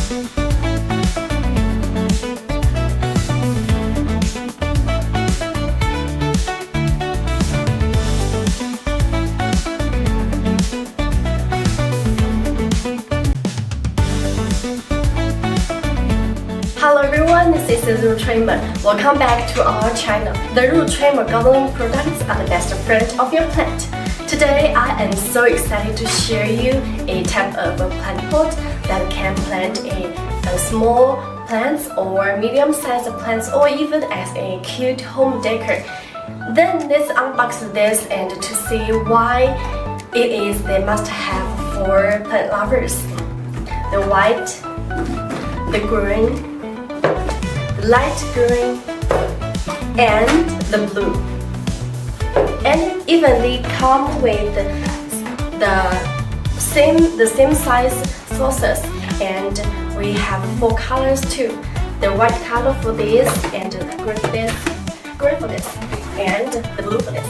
Hello everyone, this is the Root Trimmer. Welcome back to our channel. The Root Trimmer gardening products are the best friend of your plant. Today I am so excited to share you a type of a plant pot that can plant a small plants or medium-sized plants or even as a cute home decor. Then let's unbox this and to see why it is the must-have for plant lovers. The white, the green, light green and the blue, and even they come with the same size saucers, and we have 4 colors too. The white color for this, and the green for this, and the blue for this.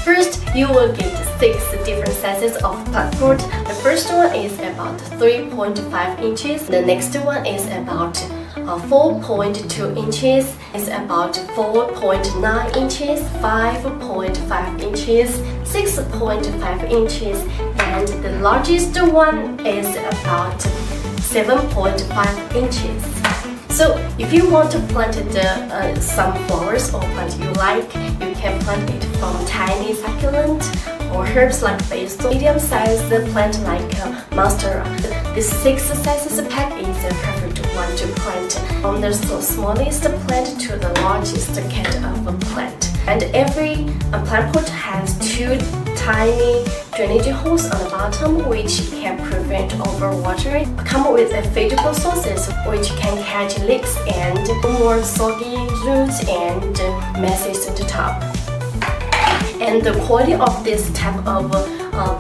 First, you will get 6 different sizes of plant pot. The first one is about 3.5 inches. The next one is about 4.2 inches. It's about 4.9 inches, 5.5 inches, 6.5 inches, and the largest one is about 7.5 inches. So if you want to plant some flowers or plant you like, you can plant it from tiny succulent or herbs like basil, medium-sized plant like monstera. This 6 sizes pack is a perfect one to plant from the smallest plant to the largest kind of a plant. And every plant pot has 2 tiny drainage holes on the bottom which can prevent overwatering. Come with affordable sources which can catch leaks and more soggy roots and messes at the top. And the quality of this type of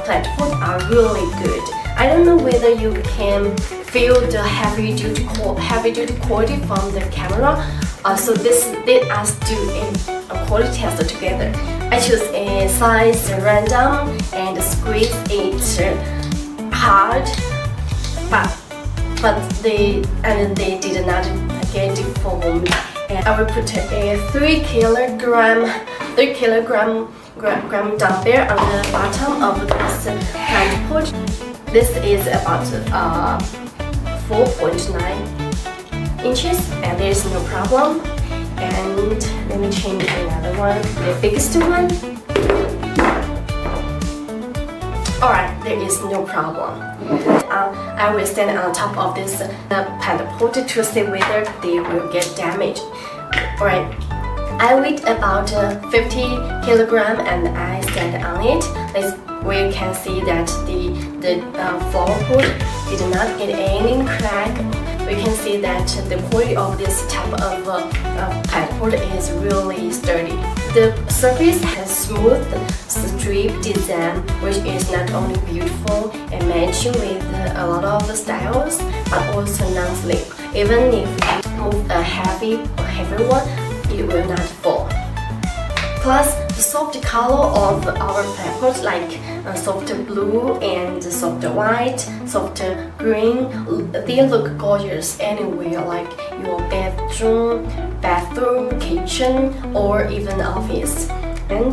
plant pot are really good. I don't know whether you can feel the heavy duty quality from the camera. So this let us do a quality test together. I choose a size random and squeeze it hard, but they did not get it for me. And I will put a 3 kilogram dumbbell on the bottom of this plant pot. This is about 4.9 inches, and there is no problem. And let me change another one, the biggest one. Alright, there is no problem. I will stand on top of this plant pot to see whether they will get damaged. Alright, I weighed about 50 kilogram and I stand on it. We can see that the flower pot did not get any crack. We can see that the quality of this type of plant pot is really sturdy. The surface has smooth strip design, which is not only beautiful and matching with a lot of styles, but also non-slip. Even if you move a heavy one, it will not fall. Plus, the soft color of our plant pot, like soft blue and soft white, soft green, they look gorgeous anywhere, like your bathroom, kitchen, or even office. And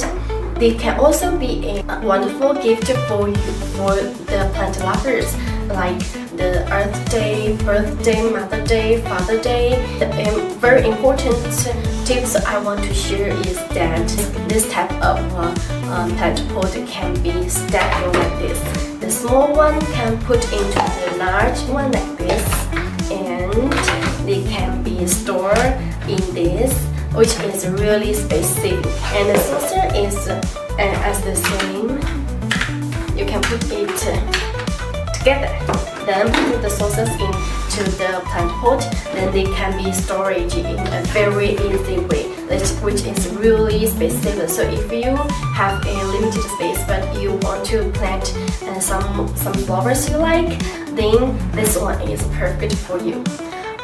they can also be a wonderful gift for the plant lovers, like the Earth Day, Birthday, Mother Day, Father Day. Very important tips I want to share is that this type of plant pot can be stacked like this. The small one can put into the large one like this, and they can be stored in this, which is really space-saving. And the saucer is as the same. You can put it together. Then put the saucers into the plant pot. Then they can be stored in a very easy way, which is really space-saving. So if you have a limited space but you want to plant some flowers you like, then this one is perfect for you.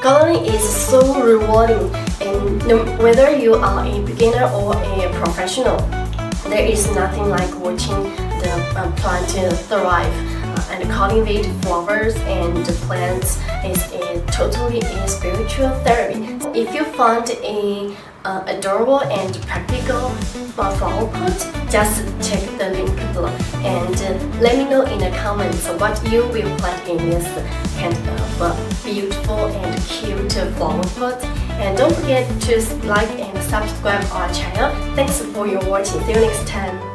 Gardening is so rewarding, and whether you are a beginner or a professional, there is nothing like watching the plant thrive and cultivate flowers and plants is totally a spiritual therapy. If you found a adorable and practical flower pot, just check the link below and let me know in the comments what you will plant in this kind of beautiful and cute flower pot. And don't forget to like and subscribe our channel. Thanks for your watching. See you next time.